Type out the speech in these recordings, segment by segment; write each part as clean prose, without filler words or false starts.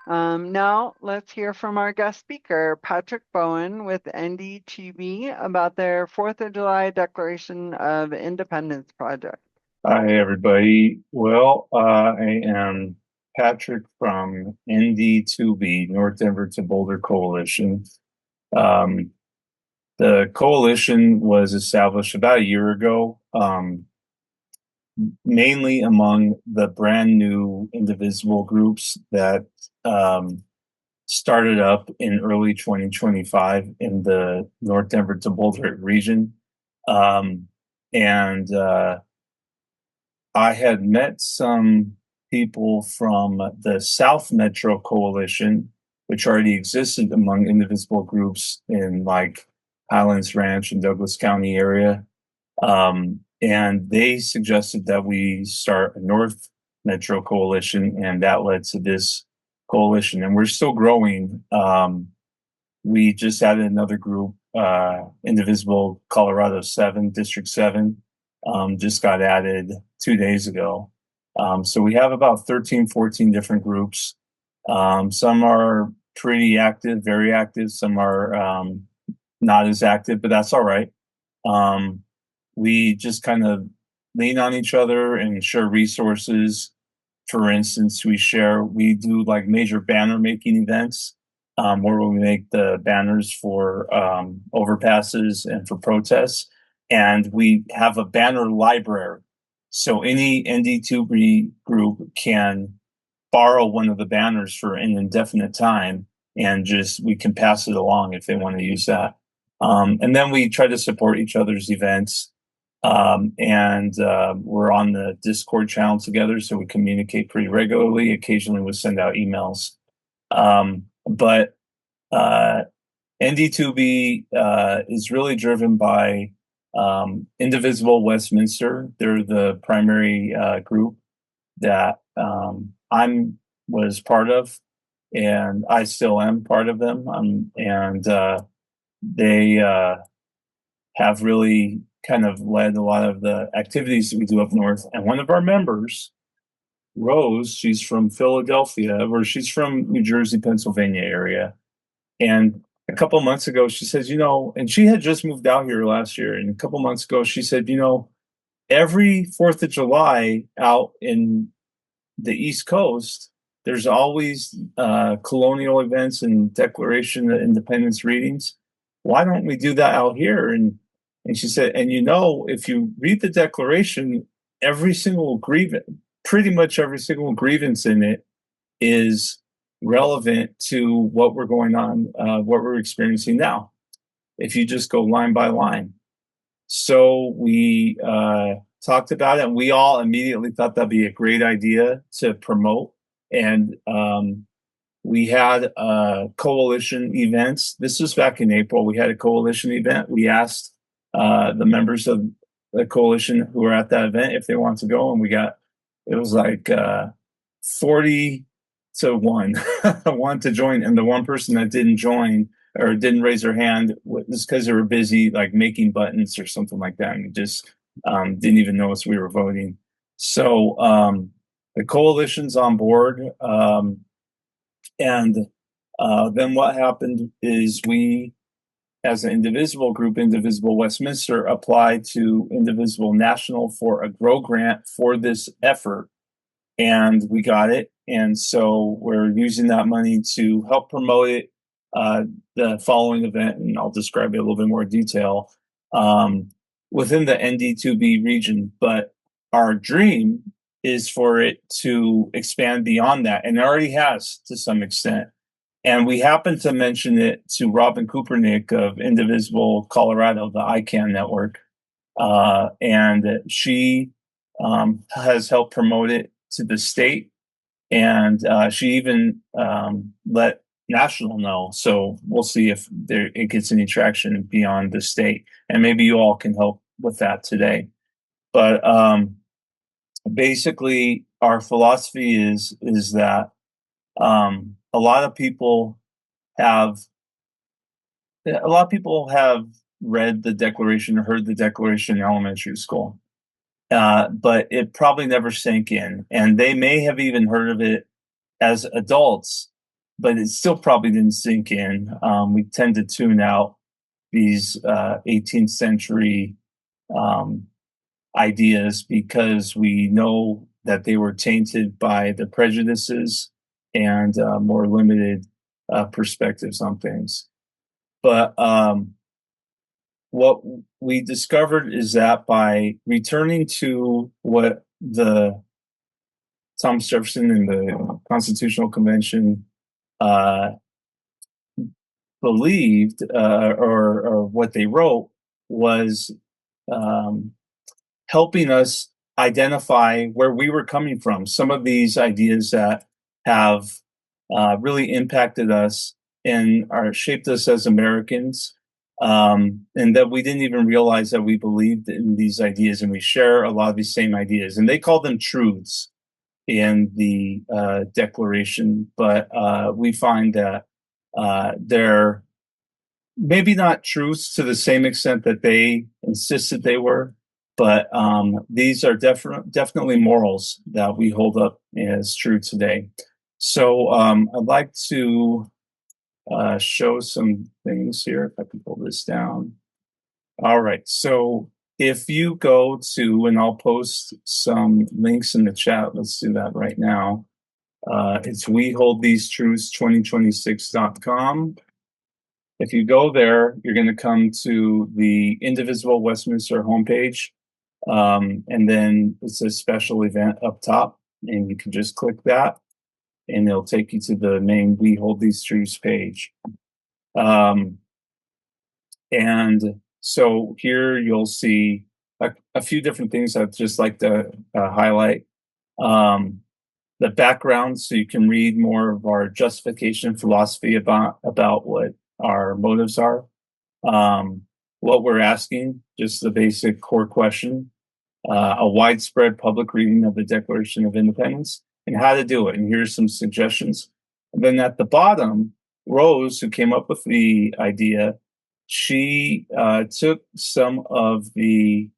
Now let's hear from our guest speaker, Patrick Bowen with ND2B about their 4th of July Declaration of Independence project. Hi, everybody. I am Patrick from ND2B, North Denver to Boulder Coalition. Um, the coalition was established about a year ago, mainly among the brand new indivisible groups that started up in early 2025 in the North Denver to Boulder region. And I had met some people from the South Metro Coalition, which already existed among indivisible groups in like Highlands Ranch and Douglas County area. And they suggested that we start a North Metro Coalition, and that led to this coalition. And we're still growing. We just added another group, Indivisible Colorado 7, District 7, just got added 2 days ago. So we have about 13, 14 different groups. Some are pretty active, very active. Some are not as active, but that's all right. We just kind of lean on each other and share resources. For instance, we do like major banner making events where we make the banners for overpasses and for protests. And we have a banner library. So any ND2B group can borrow one of the banners for an indefinite time and just we can pass it along if they want to use that. And then we try to support each other's events. We're on the Discord channel together, so we communicate pretty regularly. Occasionally, we send out emails. But ND2B is really driven by Indivisible Westminster. They're the primary group that I was part of, and I still am part of them. They have really kind of led a lot of the activities that we do up north. And one of our members, Rose, she's from Philadelphia, or she's from New Jersey, Pennsylvania area. And a couple months ago, she says, and she had just moved out here last year. And a couple months ago, she said, every 4th of July out in the East Coast, there's always colonial events and Declaration of Independence readings. Why don't we do that out here? And she said, if you read the Declaration, pretty much every single grievance in it is relevant to what what we're experiencing now, if you just go line by line. So we talked about it, and we all immediately thought that'd be a great idea to promote. And we had coalition events. This was back in April. We had a coalition event. We asked the members of the coalition who were at that event if they wanted to go, and it was like 40 to 1 want to join, and the one person that didn't join or didn't raise their hand was because they were busy like making buttons or something like that, and just didn't even notice we were voting. So the coalition's on board, and then what happened is we, as an indivisible group, Indivisible Westminster, applied to Indivisible National for a GROW grant for this effort, and we got it. And so we're using that money to help promote it, the following event, and I'll describe it a little bit more detail, within the ND2B region. But our dream is for it to expand beyond that, and it already has to some extent. And we happened to mention it to Robin Kupernick of Indivisible Colorado, the ICANN network. And she has helped promote it to the state. And she even let national know. So we'll see if it gets any traction beyond the state. And maybe you all can help with that today. But basically, our philosophy is that a lot of people have read the Declaration or heard the Declaration in elementary school, but it probably never sank in, and they may have even heard of it as adults, but it still probably didn't sink in. We tend to tune out these 18th century um, ideas because we know that they were tainted by the prejudices and more limited perspectives on things. But what we discovered is that by returning to what the Thomas Jefferson and the Constitutional Convention uh, believed, or what they wrote, was um, helping us identify where we were coming from. Some of these ideas that have really impacted us and are shaped us as Americans, and that we didn't even realize that we believed in these ideas, and we share a lot of these same ideas. And they call them truths in the Declaration, but we find that they're maybe not truths to the same extent that they insisted they were, but these are definitely morals that we hold up as true today. So I'd like to show some things here. If I can pull this down. All right. So if you go to, and I'll post some links in the chat. Let's do that right now. It's weholdthesetruths2026.com. If you go there, you're going to come to the Indivisible Westminster homepage, and then it says special event up top, and you can just click that, and it'll take you to the main We Hold These Truths page. And so here you'll see a few different things I'd just like to highlight. The background, so you can read more of our justification philosophy about what our motives are. What we're asking, just the basic core question, a widespread public reading of the Declaration of Independence, and how to do it. And here's some suggestions. And then at the bottom, Rose, who came up with the idea, she took some of the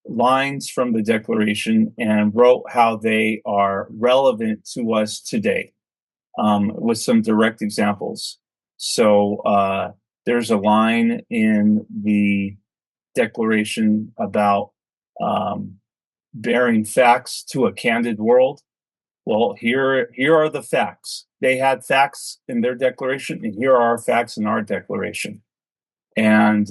lines from the Declaration and wrote how they are relevant to us today, with some direct examples. So there's a line in the Declaration about bearing facts to a candid world. Well, here are the facts. They had facts in their declaration, and here are our facts in our declaration. And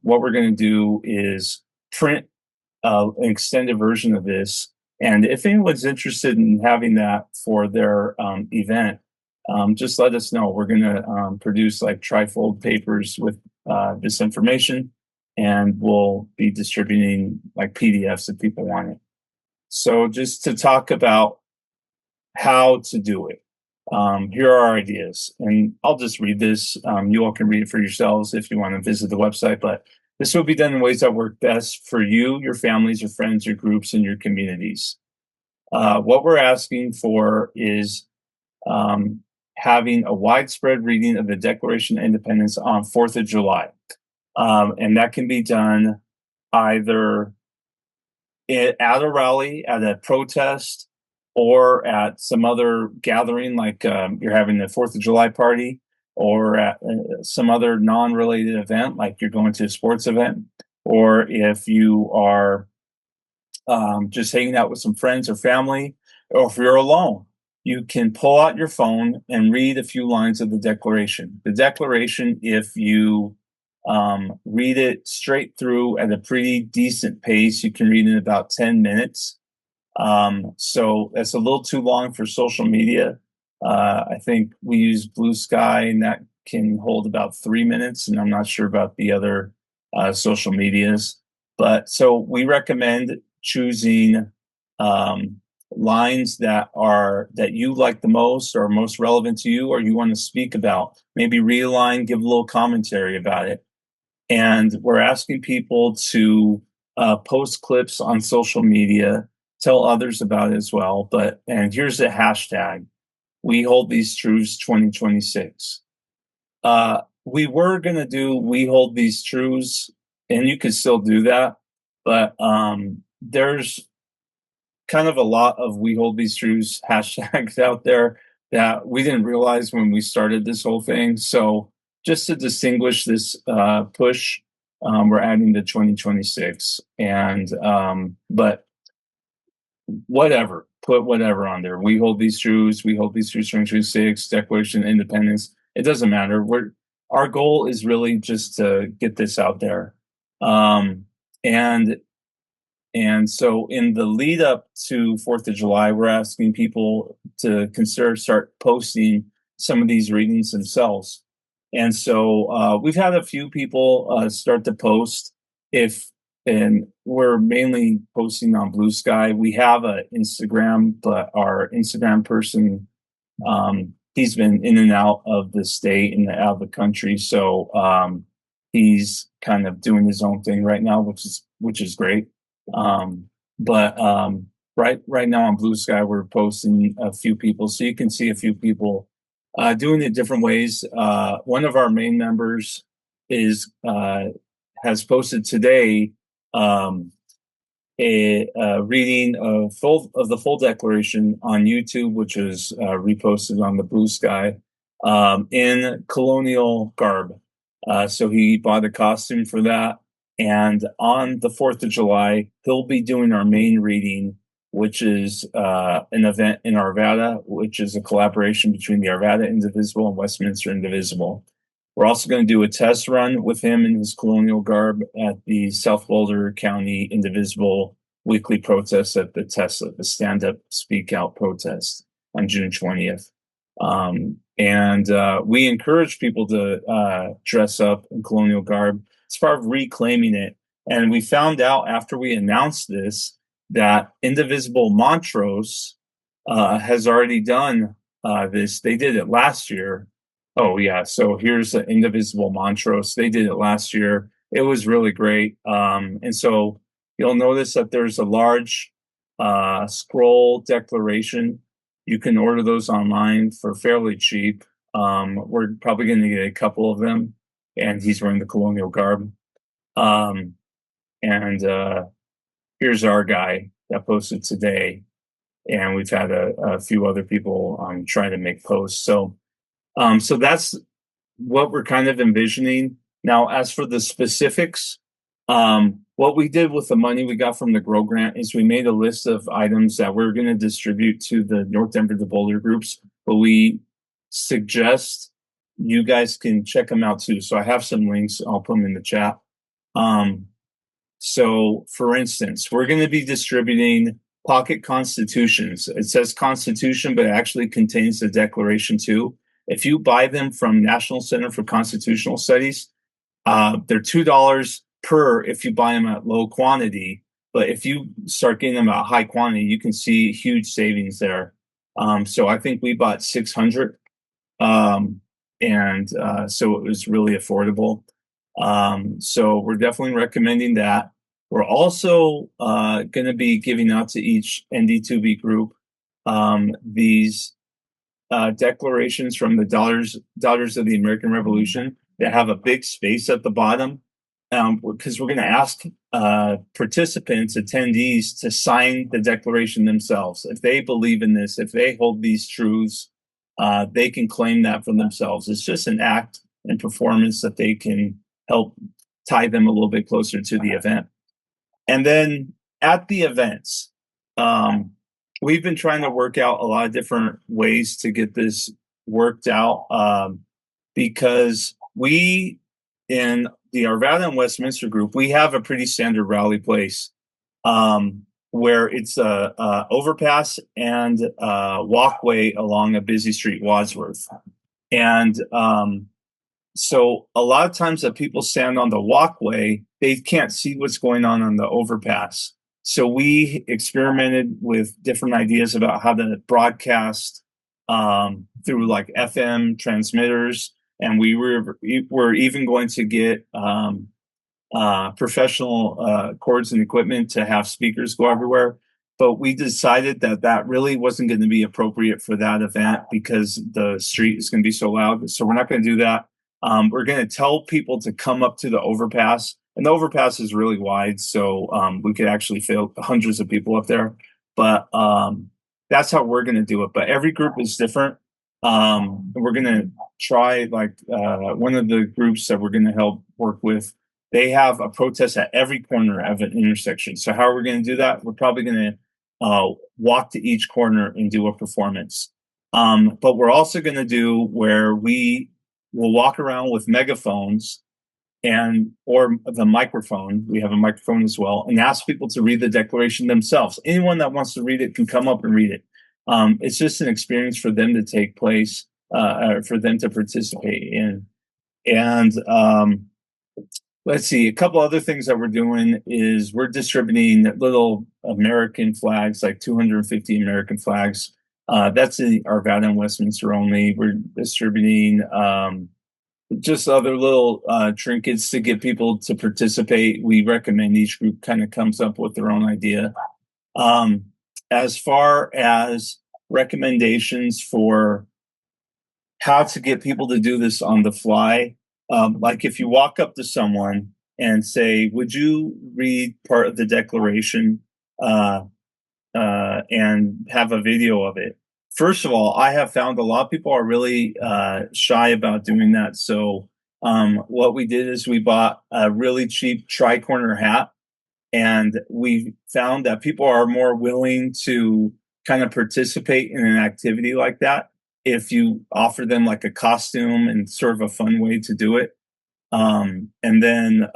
what we're going to do is print an extended version of this. And if anyone's interested in having that for their event, just let us know. We're going to produce like trifold papers with this information, and we'll be distributing like PDFs if people want it. So just to talk about how to do it, here are our ideas, and I'll just read this. You all can read it for yourselves if you want to visit the website, but this will be done in ways that work best for you, your families, your friends, your groups, and your communities. What we're asking for is having a widespread reading of the Declaration of Independence on 4th of July. And that can be done either at a rally, at a protest, or at some other gathering, like you're having the 4th of July party, or at some other non-related event, like you're going to a sports event, or if you are just hanging out with some friends or family, or if you're alone, you can pull out your phone and read a few lines of the Declaration. The Declaration, if you read it straight through at a pretty decent pace, you can read it in about 10 minutes. So that's a little too long for social media. I think we use Blue Sky, and that can hold about 3 minutes, and I'm not sure about the other social medias. But so we recommend choosing lines that you like the most, or most relevant to you, or you want to speak about. Maybe read a line, give a little commentary about it. And we're asking people to post clips on social media, tell others about it as well. And here's the hashtag: We Hold These Truths 2026. We were going to do We Hold These Truths, and you could still do that, but there's kind of a lot of We Hold These Truths hashtags out there. that we didn't realize when we started this whole thing. So just to distinguish this push, we're adding the 2026. And but whatever, put whatever on there. We hold these truths. We hold these truths. 2026 Declaration of Independence. It doesn't matter. Our goal is really just to get this out there. Um, and and so in the lead up to 4th of July, we're asking people to consider start posting some of these readings themselves. And so we've had a few people start to post if, and we're mainly posting on Blue Sky. We have an Instagram, but our Instagram person, he's been in and out of the state and out of the country. So he's kind of doing his own thing right now, which is great. But right now on Blue Sky, we're posting a few people, so you can see a few people doing it different ways. One of our main members is has posted today a reading of the full declaration on YouTube, which was reposted on the Blue Sky in colonial garb. So he bought a costume for that. And on the 4th of July, he'll be doing our main reading, which is an event in Arvada, which is a collaboration between the Arvada Indivisible and Westminster Indivisible. We're also going to do a test run with him in his colonial garb at the South Boulder County Indivisible weekly protest at the Tesla, the Stand Up Speak Out protest on June 20th. And we encourage people to dress up in colonial garb. It's part of reclaiming it. And we found out after we announced this that Indivisible Montrose has already done this. They did it last year. Oh, yeah. So here's the Indivisible Montrose. They did it last year. It was really great. And so you'll notice that there's a large scroll declaration. You can order those online for fairly cheap. We're probably going to get a couple of them. And he's wearing the colonial garb. And here's our guy that posted today. And we've had a few other people trying to make posts. So that's what we're kind of envisioning. Now, as for the specifics, what we did with the money we got from the Grow Grant is we made a list of items that we're going to distribute to the North Denver to Boulder groups, but we suggest you guys can check them out too. So I have some links. I'll put them in the chat. So for instance, we're going to be distributing pocket constitutions. It says Constitution, but it actually contains the Declaration too. If you buy them from National Center for Constitutional Studies, they're $2 per if you buy them at low quantity. But if you start getting them at high quantity, you can see huge savings there. So I think we bought 600. And so it was really affordable. So we're definitely recommending that. We're also going to be giving out to each ND2B group these declarations from the Daughters of the American Revolution that have a big space at the bottom, because we're going to ask participants, attendees, to sign the declaration themselves. If they believe in this, if they hold these truths, they can claim that for themselves. It's just an act and performance that they can help tie them a little bit closer to the event. And then at the events, we've been trying to work out a lot of different ways to get this worked out, because we, in the Arvada and Westminster group, we have a pretty standard rally place where it's a overpass and a walkway along a busy street, Wadsworth. And so a lot of times that people stand on the walkway, they can't see what's going on the overpass. So we experimented with different ideas about how to broadcast through like FM transmitters. And we're even going to get professional cords and equipment to have speakers go everywhere. But we decided that that really wasn't going to be appropriate for that event because the street is going to be so loud. So we're not going to do that. We're going to tell people to come up to the overpass. And the overpass is really wide, so we could actually fit hundreds of people up there. But that's how we're going to do it. But every group is different. We're going to try one of the groups that we're going to help work with. They have a protest at every corner of an intersection. So how are we going to do that? We're probably going to walk to each corner and do a performance. But we're also going to do where we will walk around with megaphones and or the microphone. We have a microphone as well, and ask people to read the declaration themselves. Anyone that wants to read it can come up and read it. It's just an experience for them to take place, for them to participate in. And let's see, a couple other things that we're doing is we're distributing little American flags, like 250 American flags. That's in Arvada and Westminster only. We're distributing just other little trinkets to get people to participate. We recommend each group kind of comes up with their own idea. As far as recommendations for how to get people to do this on the fly, like if you walk up to someone and say, would you read part of the declaration and have a video of it? First of all, I have found a lot of people are really shy about doing that. So what we did is we bought a really cheap tri-corner hat, and we found that people are more willing to kind of participate in an activity like that if you offer them like a costume and sort of a fun way to do it. And then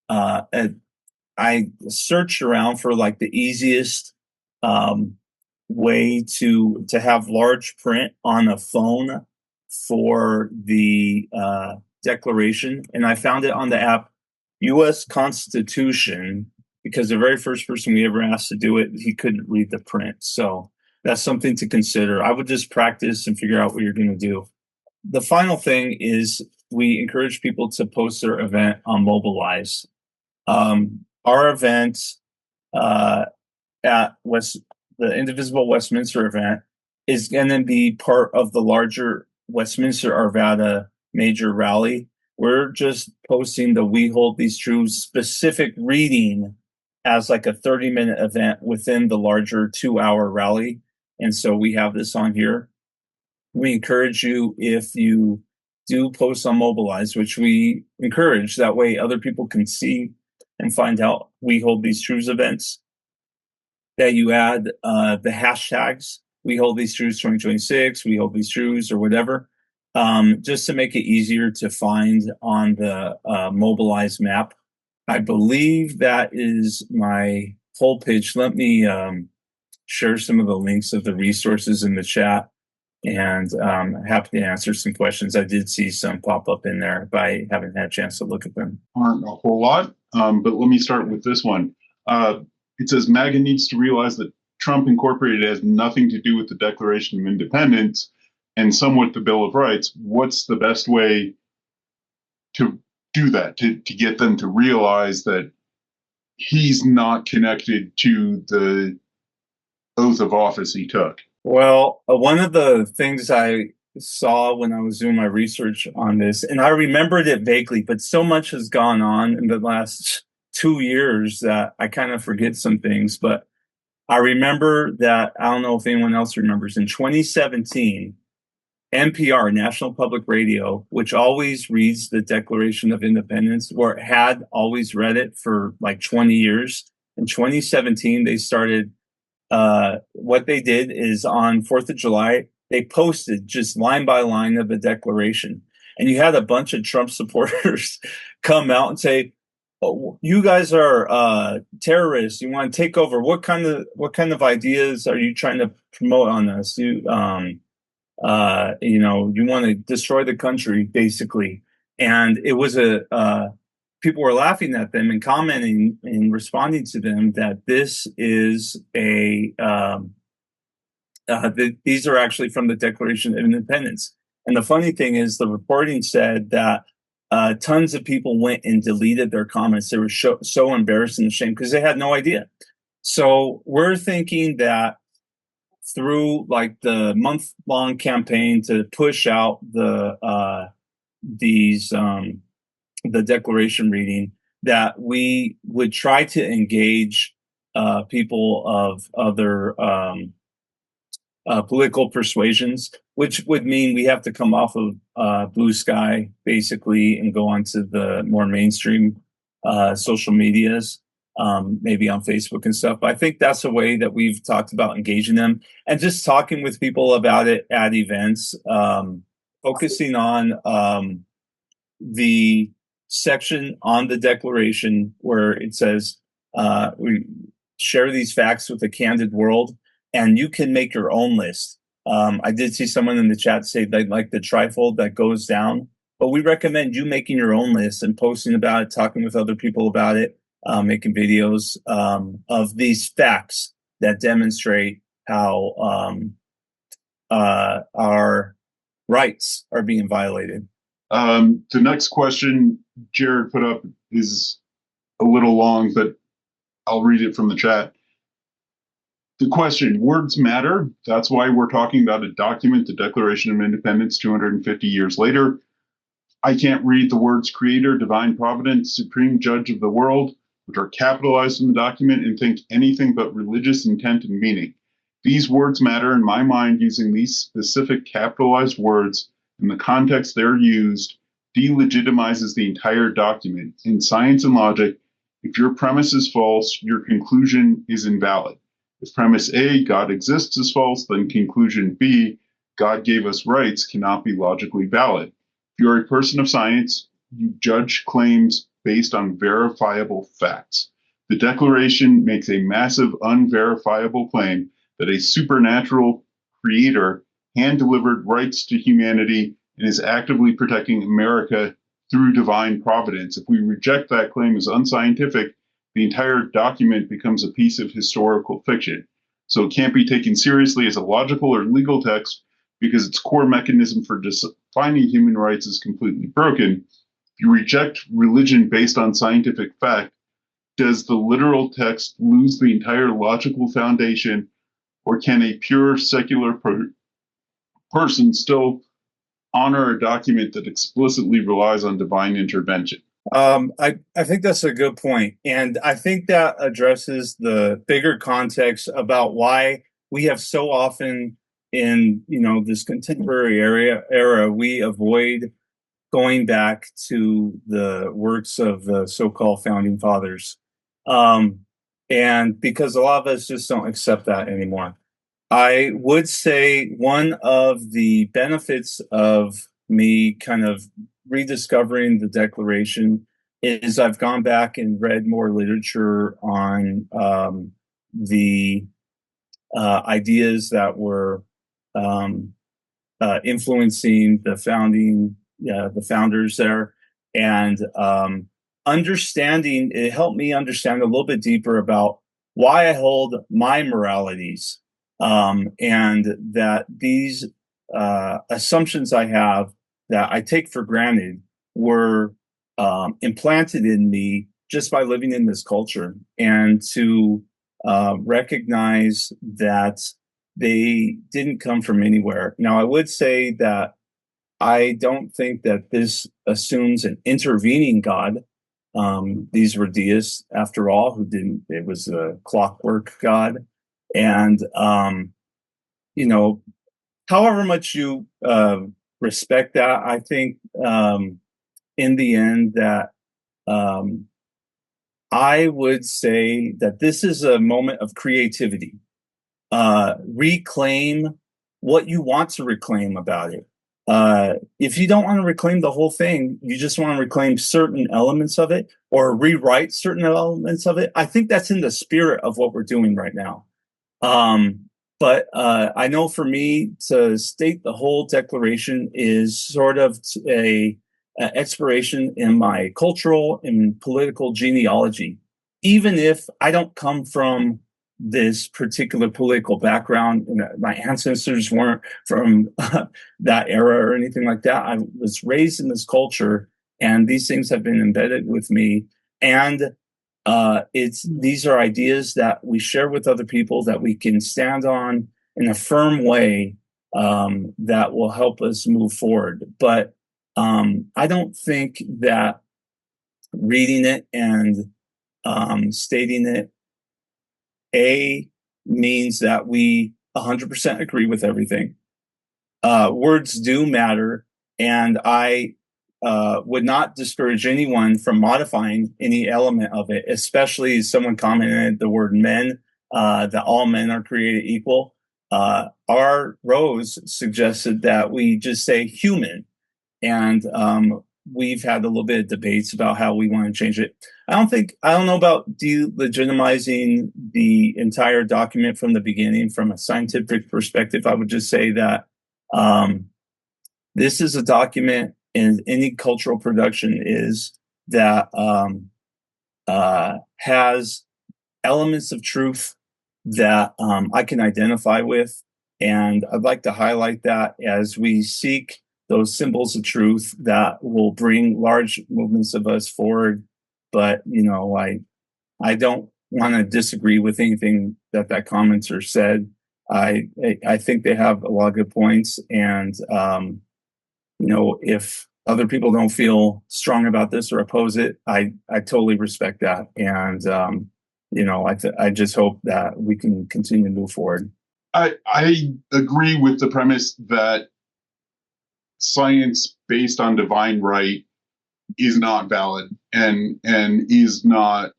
I searched around for like the easiest way to have large print on a phone for the declaration, and I found it on the app U.S. Constitution, because the very first person we ever asked to do it, he couldn't read the print. So that's something to consider. I would just practice and figure out what you're going to do. The final thing is we encourage people to post their event on Mobilize. Our event at the Indivisible Westminster event is going to be part of the larger Westminster Arvada major rally. We're just posting the We Hold These Truths specific reading as like a 30-minute event within the larger 2-hour rally. And so we have this on here. We encourage you, if you do post on Mobilize, which we encourage, that way other people can see and find out We Hold These Truths events, that you add the hashtags We Hold These Truths 2026, We Hold These Truths, or whatever, just to make it easier to find on the Mobilize map. I believe that is my whole pitch. Let me share some of the links of the resources in the chat, and happy to answer some questions. I did see some pop up in there, but I haven't had a chance to look at them. Aren't a whole lot, but let me start with this one. It says MAGA needs to realize that Trump Incorporated has nothing to do with the Declaration of Independence and somewhat the Bill of Rights. What's the best way to do that, to get them to realize that he's not connected to the oath of office he took? Well, one of the things I saw when I was doing my research on this, and I remembered it vaguely, but so much has gone on in the last 2 years that I kind of forget some things. But I remember that, I don't know if anyone else remembers, in 2017, NPR, National Public Radio, which always reads the Declaration of Independence, or had always read it for like 20 years. In 2017, they started, what they did is on 4th of July, they posted just line by line of the Declaration. And you had a bunch of Trump supporters come out and say, oh, you guys are terrorists. You want to take over. What kind of ideas are you trying to promote on us? You want to destroy the country, basically. And it was people were laughing at them and commenting and responding to them that this is these are actually from the Declaration of Independence. And the funny thing is, the reporting said that tons of people went and deleted their comments. They were so embarrassed and ashamed because they had no idea. So we're thinking that through like the month-long campaign to push out the Declaration reading, that we would try to engage people of other political persuasions, which would mean we have to come off of Blue Sky basically and go onto the more mainstream social medias, maybe on Facebook and stuff. But I think that's a way that we've talked about engaging them and just talking with people about it at events, focusing on the section on the Declaration where it says we share these facts with a candid world, and you can make your own list. I did see someone in the chat say they like the trifold that goes down, but we recommend you making your own list and posting about it, talking with other people about it, making videos of these facts that demonstrate how our rights are being violated. The next question Jared put up is a little long, but I'll read it from the chat. The question, words matter. That's why we're talking about a document, the Declaration of Independence, 250 years later. I can't read the words creator, divine providence, supreme judge of the world, which are capitalized in the document, and think anything but religious intent and meaning. These words matter in my mind. Using these specific capitalized words in the context they're used delegitimizes the entire document. In science and logic, if your premise is false, your conclusion is invalid. If premise A, God exists, is false, then conclusion B, God gave us rights, cannot be logically valid. If you're a person of science, you judge claims based on verifiable facts. The Declaration makes a massive unverifiable claim that a supernatural creator hand-delivered rights to humanity and is actively protecting America through divine providence. If we reject that claim as unscientific, the entire document becomes a piece of historical fiction. So it can't be taken seriously as a logical or legal text because its core mechanism for defining human rights is completely broken. If you reject religion based on scientific fact, does the literal text lose the entire logical foundation, or can a pure secular person still honor a document that explicitly relies on divine intervention? I think that's a good point. And I think that addresses the bigger context about why we have so often in, this contemporary era, we avoid going back to the works of the so-called founding fathers. And because a lot of us just don't accept that anymore. I would say one of the benefits of me kind of rediscovering the Declaration is I've gone back and read more literature on the ideas that were influencing the founders there, and it helped me understand a little bit deeper about why I hold my moralities. And that these assumptions I have that I take for granted were implanted in me just by living in this culture, and to recognize that they didn't come from anywhere. Now, I would say that I don't think that this assumes an intervening God. These were deists, after all, it was a clockwork God. And, however much you respect that, I think in the end that I would say that this is a moment of creativity. Reclaim what you want to reclaim about it. If you don't want to reclaim the whole thing, you just want to reclaim certain elements of it or rewrite certain elements of it. I think that's in the spirit of what we're doing right now. But I know for me to state the whole Declaration is sort of a exploration in my cultural and political genealogy, even if I don't come from this particular political background. My ancestors weren't from that era or anything like that. I was raised in this culture, and these things have been embedded with me. And these are ideas that we share with other people that we can stand on in a firm way that will help us move forward. But I don't think that reading it and stating it means that we 100% agree with everything. Words do matter, and I would not discourage anyone from modifying any element of it, especially someone commented the word men, that all men are created equal. Our Rose suggested that we just say human, and we've had a little bit of debates about how we want to change it. I don't know about delegitimizing the entire document from the beginning from a scientific perspective. I would just say that this is a document, and any cultural production is, that has elements of truth that I can identify with. And I'd like to highlight that as we seek those symbols of truth that will bring large movements of us forward. But, I don't want to disagree with anything that commenter said. I think they have a lot of good points. And, if other people don't feel strong about this or oppose it, I totally respect that. And, I just hope that we can continue to move forward. I agree with the premise that science based on divine right is not valid and is not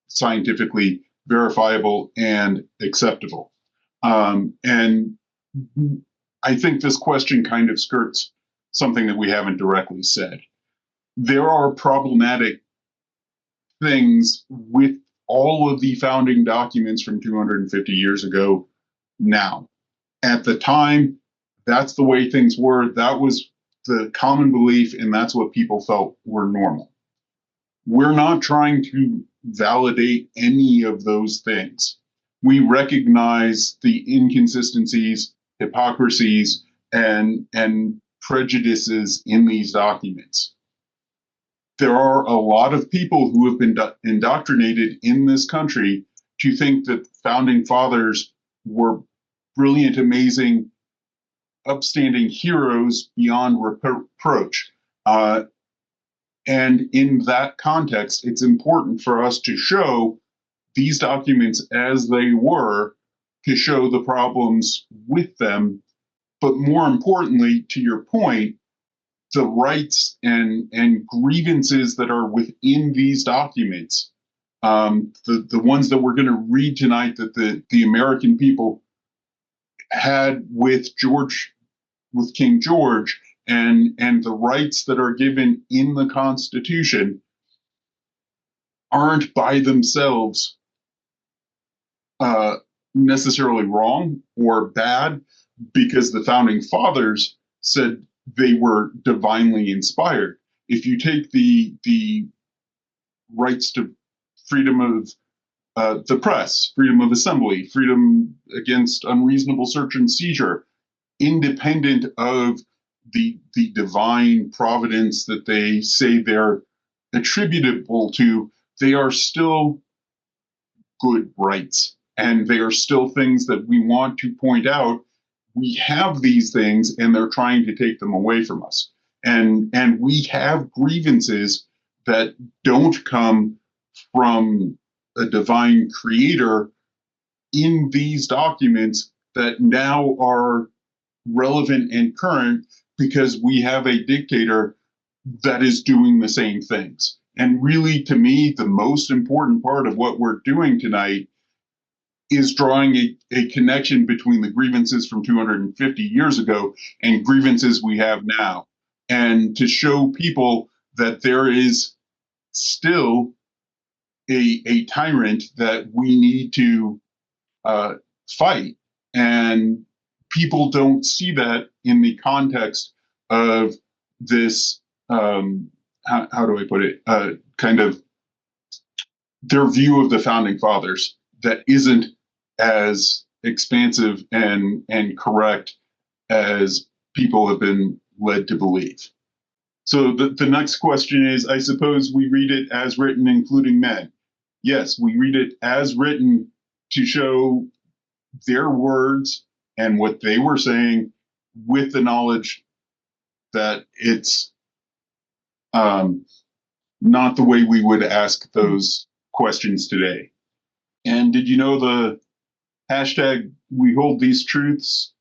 scientifically verifiable and acceptable. And I think this question kind of skirts something that we haven't directly said. There are problematic things with all of the founding documents from 250 years ago now. At the time, that's the way things were. That was the common belief, and that's what people felt were normal. We're not trying to validate any of those things. We recognize the inconsistencies, hypocrisies, and prejudices in these documents. There are a lot of people who have been indoctrinated in this country to think that founding fathers were brilliant, amazing, upstanding heroes beyond reproach. And in that context, it's important for us to show these documents as they were, to show the problems with them. But more importantly, to your point, the rights and grievances that are within these documents, the ones that we're going to read tonight that the American people had with King George, and the rights that are given in the Constitution aren't by themselves necessarily wrong or bad, because the founding fathers said they were divinely inspired. If you take the rights to freedom of the press, freedom of assembly, freedom against unreasonable search and seizure, independent of the divine providence that they say they're attributable to, they are still good rights. And they are still things that we want to point out. We have these things and they're trying to take them away from us. And we have grievances that don't come from a divine creator in these documents that now are relevant and current because we have a dictator that is doing the same things. And really, to me, the most important part of what we're doing tonight is drawing a connection between the grievances from 250 years ago and grievances we have now, and to show people that there is still a tyrant that we need to fight. And people don't see that in the context of this, how do I put it, kind of their view of the founding fathers that isn't as expansive and correct as people have been led to believe. So the next question is, I suppose we read it as written, including men. Yes, we read it as written to show their words and what they were saying, with the knowledge that it's not the way we would ask those questions today. And did you know hashtag we hold these truths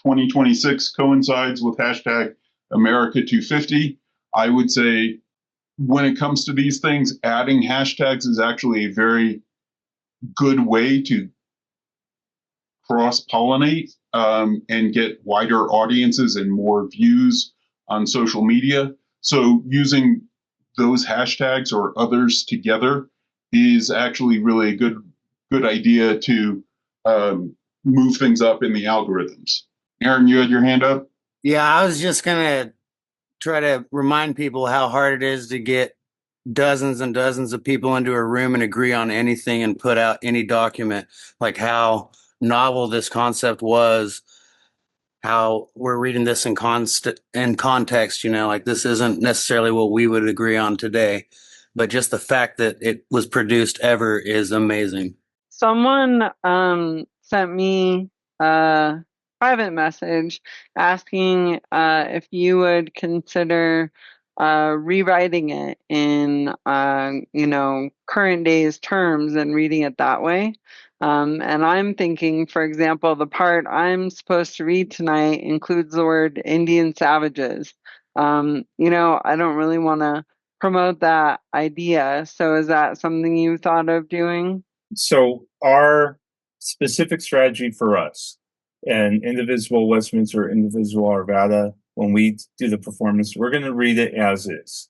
2026 coincides with hashtag America 250. I would say when it comes to these things, adding hashtags is actually a very good way to cross pollinate and get wider audiences and more views on social media. So using those hashtags or others together is actually really a good idea to move things up in the algorithms. Aaron, you had your hand up? Yeah, I was just gonna try to remind people how hard it is to get dozens and dozens of people into a room and agree on anything and put out any document, like how novel this concept was, how we're reading this in context, like this isn't necessarily what we would agree on today, but just the fact that it was produced ever is amazing. Someone sent me a private message asking if you would consider rewriting it in current day's terms and reading it that way. And I'm thinking, for example, the part I'm supposed to read tonight includes the word Indian savages. I don't really want to promote that idea. So is that something you thought of doing? So our specific strategy for us and Indivisible Westminster, Indivisible Arvada, when we do the performance, we're going to read it as is.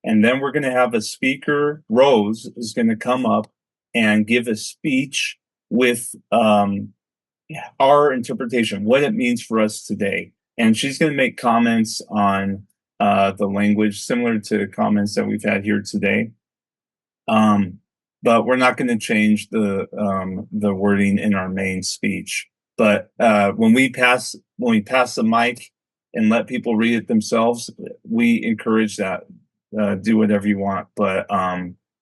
And then we're going to have a speaker, Rose, is going to come up and give a speech with our interpretation, what it means for us today. And she's going to make comments on the language, similar to comments that we've had here today. But we're not going to change the wording in our main speech. But when we pass the mic and let people read it themselves, we encourage that. Do whatever you want, but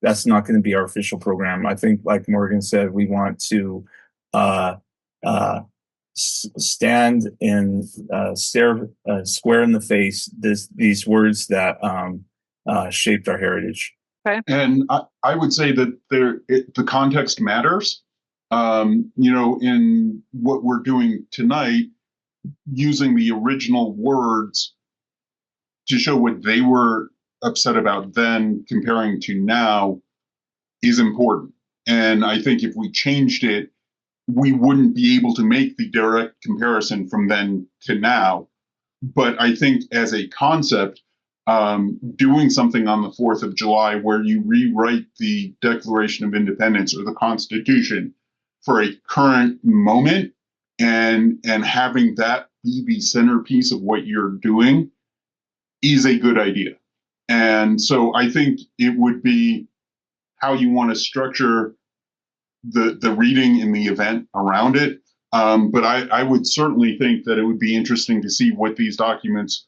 that's not going to be our official program. I think, like Morgan said, we want to stand and stare square in the face these words that shaped our heritage. Okay. And I would say that the context matters. In what we're doing tonight, using the original words to show what they were upset about then comparing to now is important. And I think if we changed it, we wouldn't be able to make the direct comparison from then to now. But I think as a concept, doing something on the 4th of July where you rewrite the Declaration of Independence or the Constitution for a current moment and having that be the centerpiece of what you're doing is a good idea. And so I think it would be how you want to structure the reading in the event around it. But I would certainly think that it would be interesting to see what these documents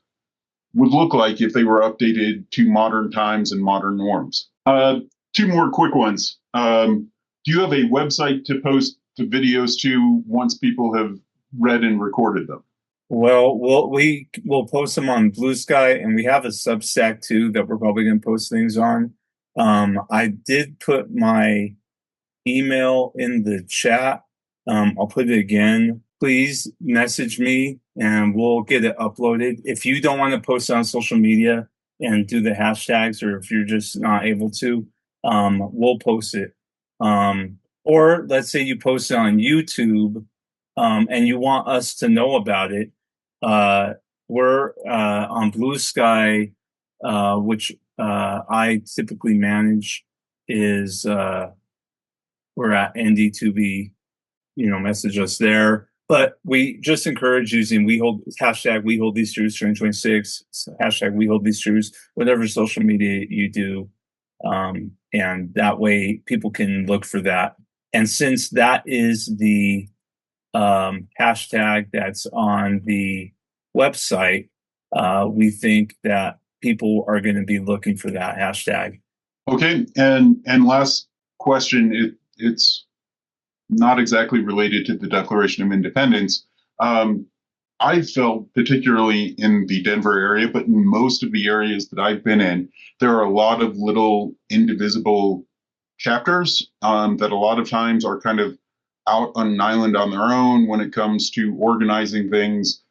would look like if they were updated to modern times and modern norms. Two more quick ones. Do you have a website to post the videos to once people have read and recorded them? Well, we'll post them on Blue Sky, and we have a Substack too that we're probably going to post things on. I did put my email in the chat. I'll put it again. Please message me and we'll get it uploaded. If you don't want to post it on social media and do the hashtags, or if you're just not able to, we'll post it. Or let's say you post it on YouTube and you want us to know about it. We're on Blue Sky, which I typically manage, is we're at ND2B, message us there. But we just encourage using hashtag we hold these truths 2026, hashtag we hold these truths, whatever social media you do. And that way people can look for that. And since that is the hashtag that's on the website, we think that people are going to be looking for that hashtag. Okay, and last question, it's not exactly related to the Declaration of Independence. I felt, particularly in the Denver area, but in most of the areas that I've been in, there are a lot of little indivisible chapters that a lot of times are kind of out on an island on their own when it comes to organizing things,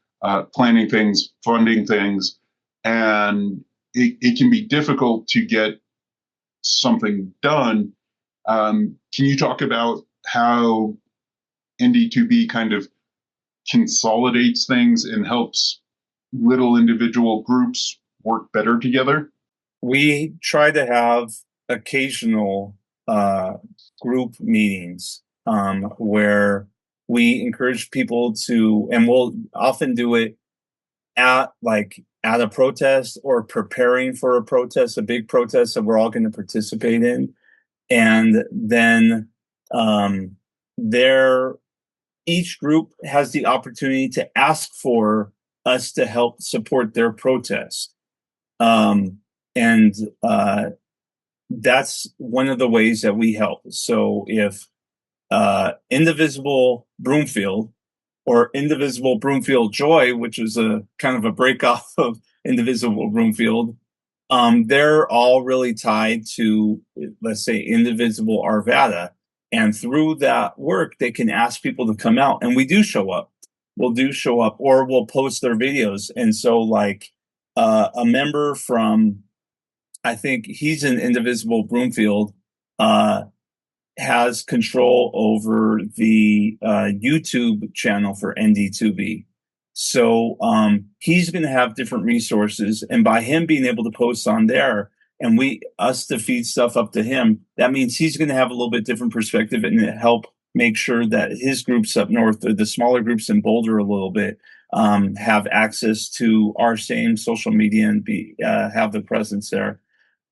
planning things, funding things, and it can be difficult to get something done. Can you talk about how ND2B kind of consolidates things and helps little individual groups work better together? We try to have occasional group meetings where we encourage people to, and we'll often do it at a protest or preparing for a protest, a big protest that we're all going to participate in. And then there, each group has the opportunity to ask for us to help support their protest. And that's one of the ways that we help. So if Indivisible Broomfield or Indivisible Broomfield Joy, which is a kind of a break off of Indivisible Broomfield, they're all really tied to, let's say, Indivisible Arvada. And through that work, they can ask people to come out, and we do show up. We'll do show up, or we'll post their videos. And so, like, a member from, I think he's in Indivisible Broomfield, has control over the YouTube channel for ND2B. So he's going to have different resources, and by him being able to post on there, and us to feed stuff up to him, that means he's going to have a little bit different perspective and help make sure that his groups up north, or the smaller groups in Boulder a little bit, have access to our same social media and have the presence there.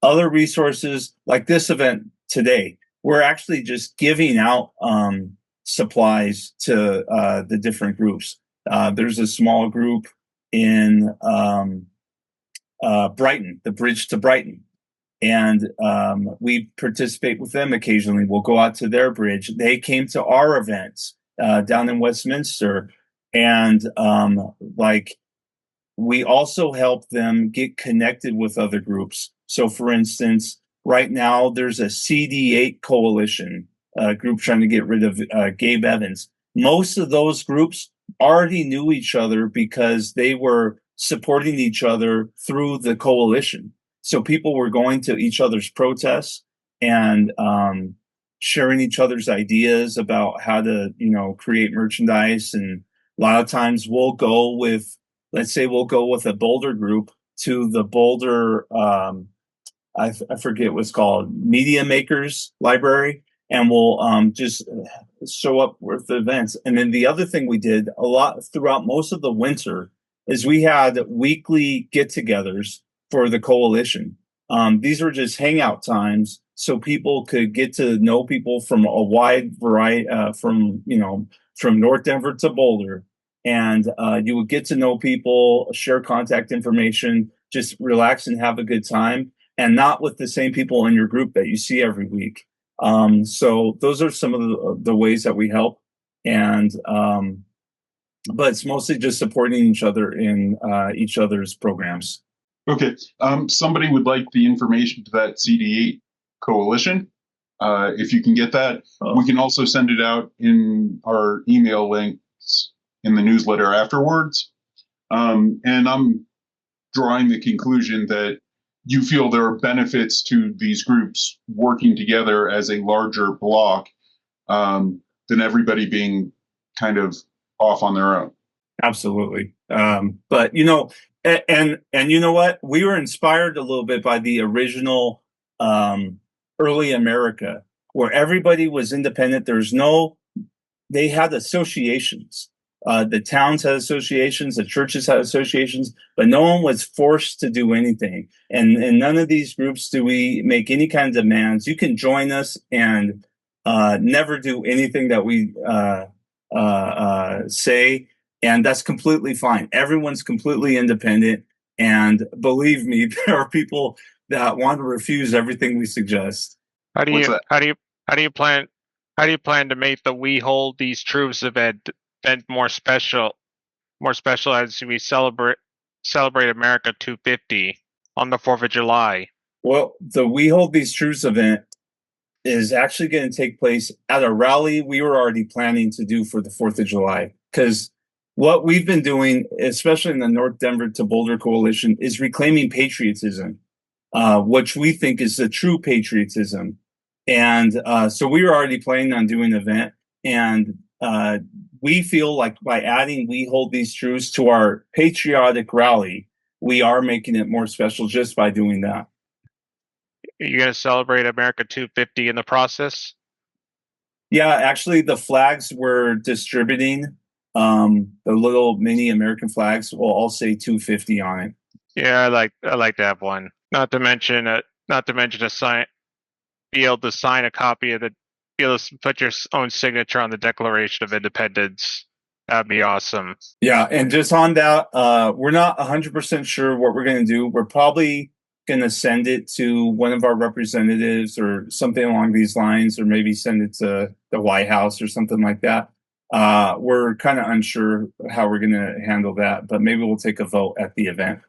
Other resources like this event today, we're actually just giving out supplies to the different groups. There's a small group in Brighton, the Bridge to Brighton, and we participate with them occasionally. We'll go out to their bridge. They came to our events down in Westminster, and we also help them get connected with other groups. So, for instance, right now there's a CD8 coalition group trying to get rid of Gabe Evans. Most of those groups already knew each other because they were supporting each other through the coalition. So people were going to each other's protests and sharing each other's ideas about how to, create merchandise. And a lot of times we'll go with, let's say we'll go with a Boulder group to the Boulder, I forget what's called, Media Makers Library, and we'll just show up with the events. And then the other thing we did a lot throughout most of the winter is we had weekly get-togethers for the coalition. These were just hangout times so people could get to know people from a wide variety, from North Denver to Boulder. And you would get to know people, share contact information, just relax and have a good time, and not with the same people in your group that you see every week. So those are some of the ways that we help. And but it's mostly just supporting each other in each other's programs. Okay. Somebody would like the information to that CD8 coalition. If you can get that, we can also send it out in our email links in the newsletter afterwards. And I'm drawing the conclusion that you feel there are benefits to these groups working together as a larger block than everybody being kind of off on their own. Absolutely. But, and you know what? We were inspired a little bit by the original early America, where everybody was independent. They had associations. The towns had associations, the churches had associations, but no one was forced to do anything. And in none of these groups do we make any kind of demands. You can join us and never do anything that we say, and that's completely fine. Everyone's completely independent. And believe me, there are people that want to refuse everything we suggest. How do you plan to make the We Hold These Truths event more special as we celebrate America 250 on the 4th of July? Well, the We Hold These Truths event is actually going to take place at a rally we were already planning to do for the 4th of July. Because what we've been doing, especially in the North Denver to Boulder Coalition, is reclaiming patriotism, which we think is the true patriotism. And so we were already planning on doing an event. And we feel like by adding We Hold These Truths to our patriotic rally, we are making it more special just by doing that. Are you going to celebrate America 250 in the process? Yeah, actually, the flags we're distributing, the little mini American flags, will all say 250 on it. Yeah, I like to have one. Not to mention a sign, be able to sign a copy of be able to put your own signature on the Declaration of Independence. That'd be awesome. Yeah, and just on that, we're not 100% sure what we're going to do. We're probably going to send it to one of our representatives or something along these lines, or maybe send it to the White House or something like that. We're kind of unsure how we're going to handle that, but maybe we'll take a vote at the event.